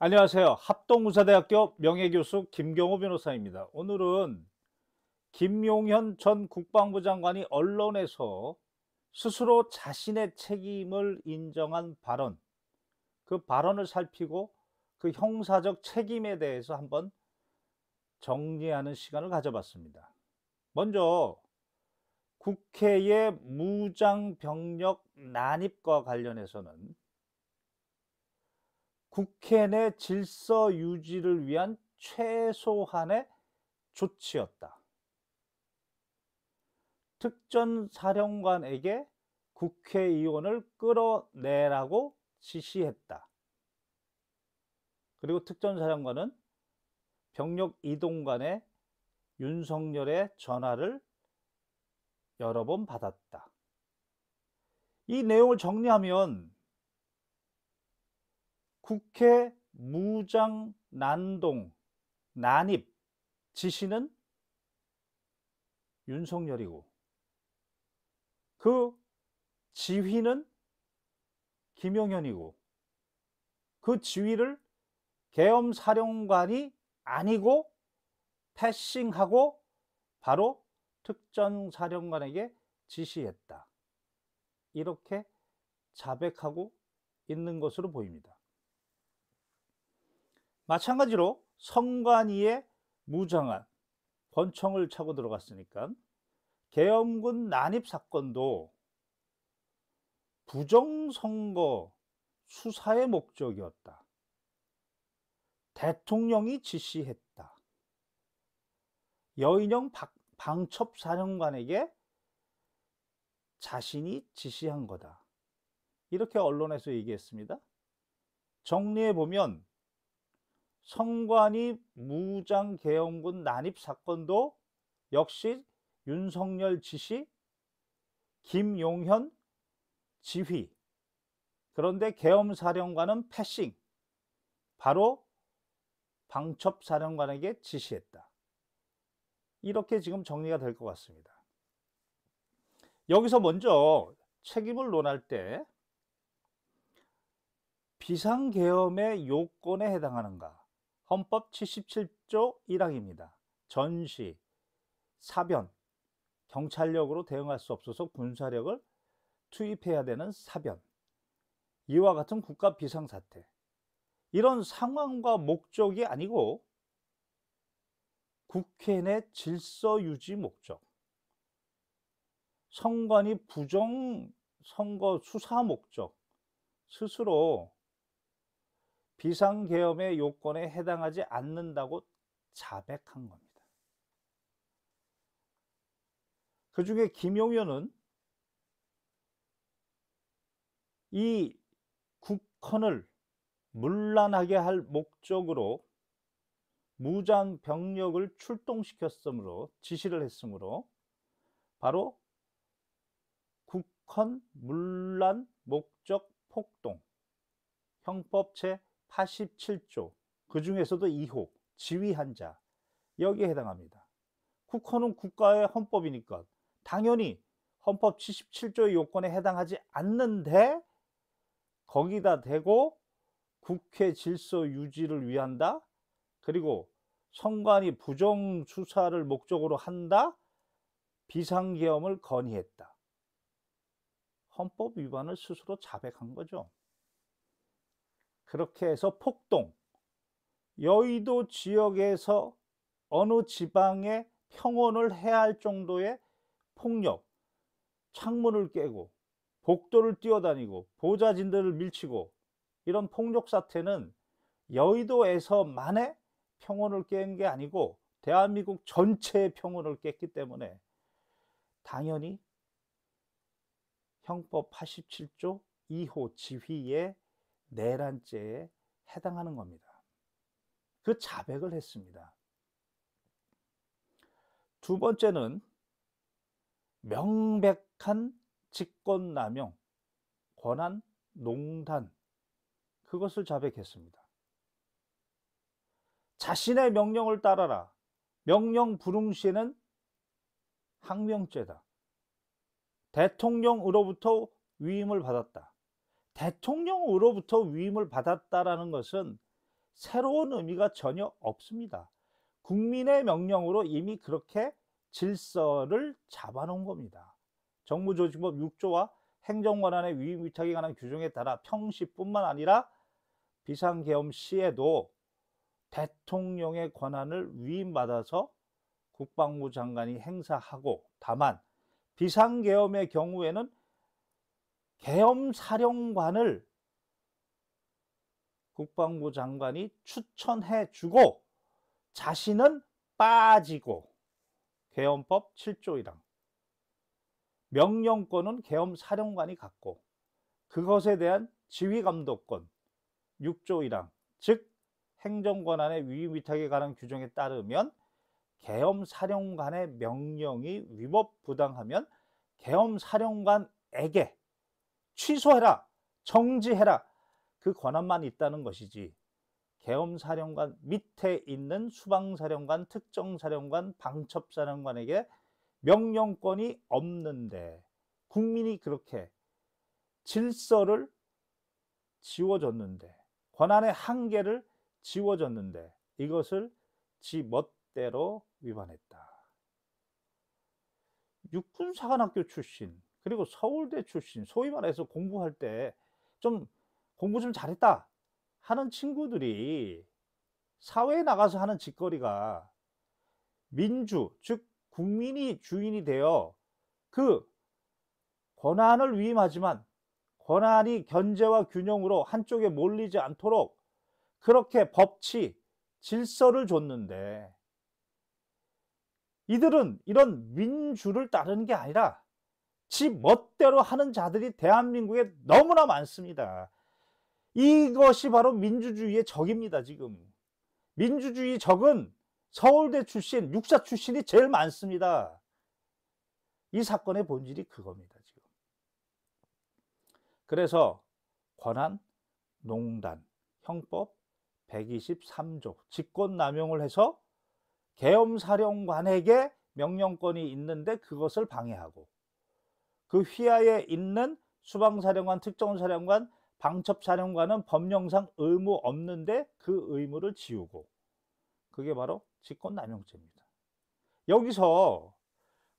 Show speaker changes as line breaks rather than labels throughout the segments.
안녕하세요. 합동의사대학교 명예교수 김경호 변호사입니다. 오늘은 김용현 전 국방부 장관이 언론에서 스스로 자신의 책임을 인정한 발언, 그 발언을 살피고 그 형사적 책임에 대해서 한번 정리하는 시간을 가져봤습니다. 먼저 국회의 무장병력 난입과 관련해서는 국회 내 질서 유지를 위한 최소한의 조치였다. 특전사령관에게 국회의원을 끌어내라고 지시했다. 그리고 특전사령관은 병력 이동관에 윤석열의 전화를 여러 번 받았다. 이 내용을 정리하면 국회 무장 난동, 난입 지시는 윤석열이고 그 지휘는 김용현이고 그 지휘를 계엄사령관이 아니고 패싱하고 바로 특전사령관에게 지시했다. 이렇게 자백하고 있는 것으로 보입니다. 마찬가지로 선관위의 무장한 권총을 차고 들어갔으니까 계엄군 난입 사건도 부정선거 수사의 목적이었다. 대통령이 지시했다. 여인영 방첩사령관에게 자신이 지시한 거다. 이렇게 언론에서 얘기했습니다. 정리해보면 선관위 무장계엄군 난입 사건도 역시 윤석열 지시, 김용현 지휘, 그런데 계엄사령관은 패싱, 바로 방첩사령관에게 지시했다. 이렇게 지금 정리가 될 것 같습니다. 여기서 먼저 책임을 논할 때 비상계엄의 요건에 해당하는가? 헌법 77조 1항입니다. 전시, 사변, 경찰력으로 대응할 수 없어서 군사력을 투입해야 되는 사변, 이와 같은 국가 비상사태, 이런 상황과 목적이 아니고 국회 내 질서 유지 목적, 선관위 부정 선거 수사 목적, 스스로 비상계엄의 요건에 해당하지 않는다고 자백한 겁니다. 그 중에 김용현은 이 국헌을 문란하게 할 목적으로 무장 병력을 출동시켰으므로 지시를 했으므로 바로 국헌 문란 목적 폭동 형법 제 87조 그 중에서도 2호 지휘한 자 여기에 해당합니다. 국헌은 국가의 헌법이니까 당연히 헌법 77조의 요건에 해당하지 않는데 거기다 대고 국회 질서 유지를 위한다. 그리고 선관위 부정 수사를 목적으로 한다. 비상계엄을 건의했다. 헌법 위반을 스스로 자백한 거죠. 그렇게 해서 폭동, 여의도 지역에서 어느 지방에 평원을 해야 할 정도의 폭력, 창문을 깨고 복도를 뛰어다니고 보좌진들을 밀치고 이런 폭력 사태는 여의도에서만의 평온을 깬 게 아니고 대한민국 전체의 평온을 깼기 때문에 당연히 형법 87조 2호 지휘의 내란죄에 해당하는 겁니다. 그 자백을 했습니다. 두 번째는 명백한 직권남용, 권한 농단, 그것을 자백했습니다. 자신의 명령을 따라라. 명령 불응 시에는 항명죄다. 대통령으로부터 위임을 받았다. 대통령으로부터 위임을 받았다라는 것은 새로운 의미가 전혀 없습니다. 국민의 명령으로 이미 그렇게 질서를 잡아놓은 겁니다. 정부조직법 6조와 행정권한의 위임위탁에 관한 규정에 따라 평시뿐만 아니라 비상계엄 시에도 대통령의 권한을 위임받아서 국방부 장관이 행사하고, 다만 비상계엄의 경우에는 계엄사령관을 국방부 장관이 추천해 주고 자신은 빠지고, 계엄법 7조 1항 명령권은 계엄사령관이 갖고 그것에 대한 지휘감독권 6조 1항 즉 행정권한의 위임위탁에 관한 규정에 따르면 계엄사령관의 명령이 위법 부당하면 계엄사령관에게 취소해라, 정지해라, 그 권한만 있다는 것이지, 계엄사령관 밑에 있는 수방사령관, 특정사령관, 방첩사령관에게 명령권이 없는데 국민이 그렇게 질서를 지워줬는데, 권한의 한계를 지워줬는데 이것을 지 멋대로 위반했다. 육군사관학교 출신, 그리고 서울대 출신, 소위 말해서 공부할 때 좀 공부 좀 잘했다 하는 친구들이 사회에 나가서 하는 짓거리가 민주, 즉 국민이 주인이 되어 그 권한을 위임하지만 권한이 견제와 균형으로 한쪽에 몰리지 않도록 그렇게 법치, 질서를 줬는데, 이들은 이런 민주를 따르는 게 아니라 지 멋대로 하는 자들이 대한민국에 너무나 많습니다. 이것이 바로 민주주의의 적입니다. 지금 민주주의 적은 서울대 출신, 육사 출신이 제일 많습니다. 이 사건의 본질이 그겁니다. 지금. 그래서 권한 농단 형법 123조 직권남용을 해서 계엄사령관에게 명령권이 있는데 그것을 방해하고, 그 휘하에 있는 수방사령관, 특정사령관, 방첩사령관은 법령상 의무 없는데 그 의무를 지우고, 그게 바로 직권남용죄입니다. 여기서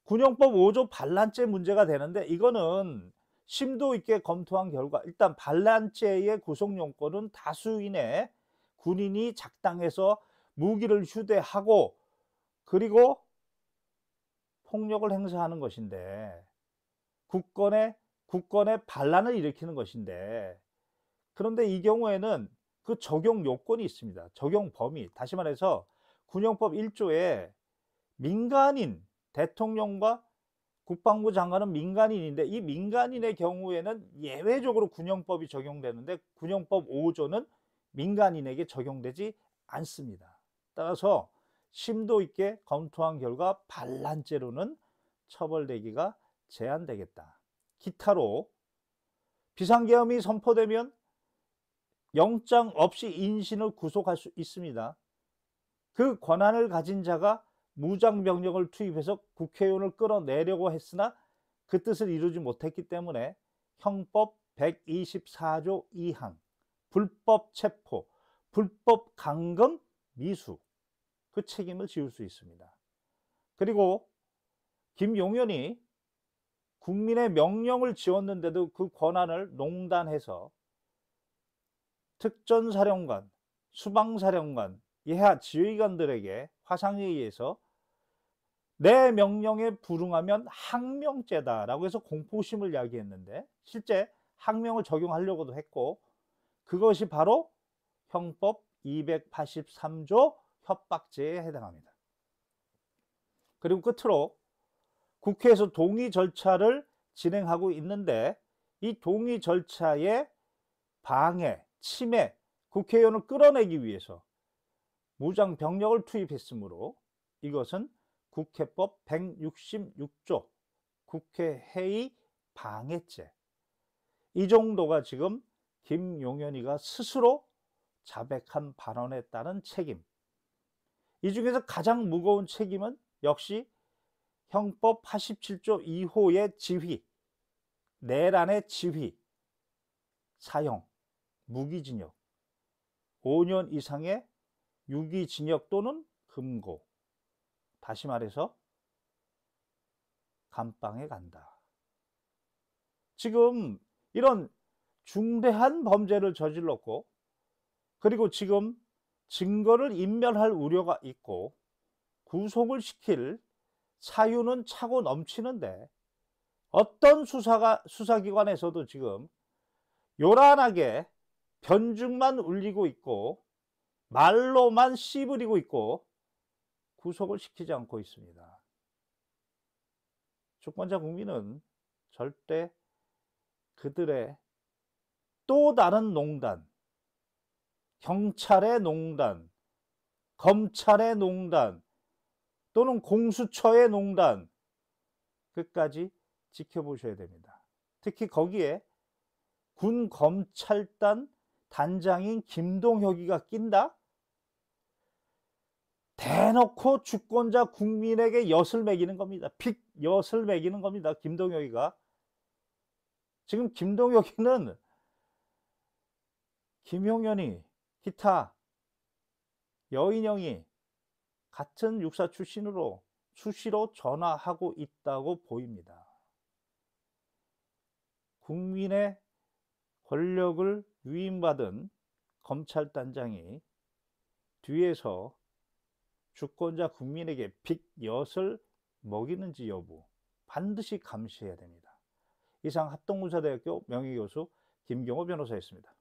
군용법 5조 반란죄 문제가 되는데, 이거는 심도 있게 검토한 결과 일단 반란죄의 구속용권은 다수인의 군인이 작당해서 무기를 휴대하고 그리고 폭력을 행사하는 것인데, 국권의 반란을 일으키는 것인데, 그런데 이 경우에는 그 적용 요건이 있습니다. 적용 범위, 다시 말해서 군용법 1조에 민간인, 대통령과 국방부 장관은 민간인인데 이 민간인의 경우에는 예외적으로 군용법이 적용되는데 군용법 5조는 민간인에게 적용되지 않습니다. 따라서 심도 있게 검토한 결과 반란죄로는 처벌되기가 제한되겠다. 기타로 비상계엄이 선포되면 영장 없이 인신을 구속할 수 있습니다. 그 권한을 가진 자가 무장병력을 투입해서 국회의원을 끌어내려고 했으나 그 뜻을 이루지 못했기 때문에 형법 124조 2항 불법 체포, 불법 감금, 미수, 그 책임을 지을 수 있습니다. 그리고 김용현이 국민의 명령을 지웠는데도 그 권한을 농단해서 특전사령관, 수방사령관, 예하 지휘관들에게 화상에 의해서 내 명령에 불응하면 항명죄다라고 해서 공포심을 야기했는데 실제 항명을 적용하려고도 했고, 그것이 바로 형법 283조 협박죄에 해당합니다. 그리고 끝으로 국회에서 동의 절차를 진행하고 있는데 이 동의 절차의 방해, 침해, 국회의원을 끌어내기 위해서 무장 병력을 투입했으므로 이것은 국회법 166조 국회회의 방해죄, 이 정도가 지금 김용현이가 스스로 자백한 발언에 따른 책임, 이 중에서 가장 무거운 책임은 역시 형법 87조 2호의 지휘, 내란의 지휘, 사형, 무기징역 5년 이상의 유기징역 또는 금고, 다시 말해서 감방에 간다. 지금 이런 중대한 범죄를 저질렀고, 그리고 지금 증거를 인멸할 우려가 있고 구속을 시킬 사유는 차고 넘치는데, 어떤 수사기관에서도 지금 요란하게 변죽만 울리고 있고 말로만 씨부리고 있고 구속을 시키지 않고 있습니다. 주권자 국민은 절대 그들의 또 다른 농단, 경찰의 농단, 검찰의 농단 또는 공수처의 농단, 끝까지 지켜보셔야 됩니다. 특히 거기에 군 검찰단 단장인 김동혁이가 낀다? 대놓고 주권자 국민에게 엿을 매기는 겁니다. 픽 엿을 매기는 겁니다. 김동혁이가. 지금 김동혁이는 김용현이, 기타 여인영이 같은 육사 출신으로 수시로 전화하고 있다고 보입니다. 국민의 권력을 위임받은 검찰단장이 뒤에서 주권자 국민에게 빅엿을 먹이는지 여부 반드시 감시해야 됩니다. 이상 합동군사대학교 명예교수 김경호 변호사였습니다.